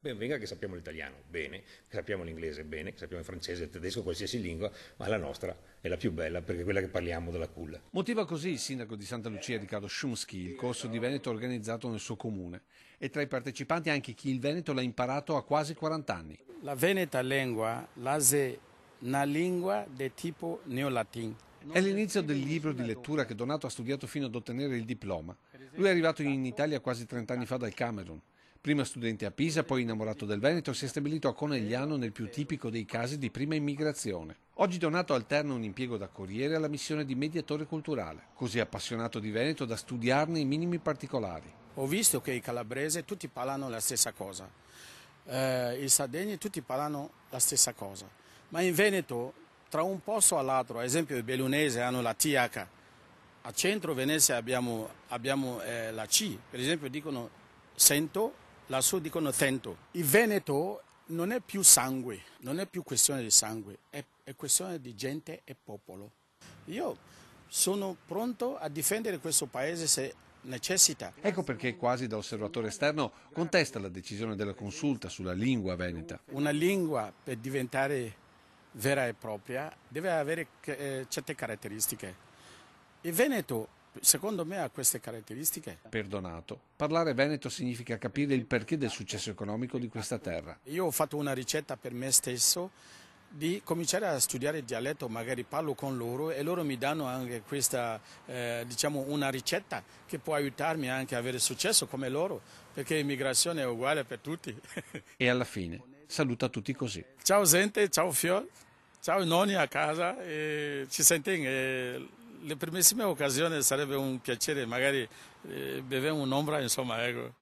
Ben venga che sappiamo l'italiano, bene, che sappiamo l'inglese, bene, che sappiamo il francese, il tedesco, qualsiasi lingua, ma la nostra è la più bella perché è quella che parliamo dalla culla. Motiva così il sindaco di Santa Lucia Riccardo Szumski il corso di Veneto organizzato nel suo comune e tra i partecipanti anche chi il Veneto l'ha imparato a quasi 40 anni. La veneta lingua, è una lingua di tipo neolatin. È l'inizio del libro di lettura che Donato ha studiato fino ad ottenere il diploma. Lui è arrivato in Italia quasi 30 anni fa dal Camerun. Prima studente a Pisa, poi innamorato del Veneto, si è stabilito a Conegliano nel più tipico dei casi di prima immigrazione. Oggi Donato alterna un impiego da corriere alla missione di mediatore culturale, così appassionato di Veneto da studiarne i minimi particolari. Ho visto che i calabresi tutti parlano la stessa cosa, i sardegni tutti parlano la stessa cosa, ma in Veneto tra un posto all'altro, ad esempio i bellunesi hanno la TH, a centro Venezia abbiamo la C, per esempio dicono sento, lassù dicono tento. Il Veneto non è più sangue, non è più questione di sangue, è questione di gente e popolo. Io sono pronto a difendere questo paese se necessita. Ecco perché quasi da osservatore esterno contesta la decisione della consulta sulla lingua veneta. Una lingua per diventare vera e propria deve avere certe caratteristiche. Il Veneto secondo me ha queste caratteristiche. Per Donato, parlare veneto significa capire il perché del successo economico di questa terra. Io ho fatto una ricetta per me stesso di cominciare a studiare il dialetto, magari parlo con loro e loro mi danno anche questa, diciamo, una ricetta che può aiutarmi anche a avere successo come loro, perché l'immigrazione è uguale per tutti. E alla fine saluta tutti così. Ciao gente, ciao Fior, ciao nonni a casa, e ci sentiamo. Le primissime occasioni sarebbe un piacere, magari bere un'ombra, insomma, ecco.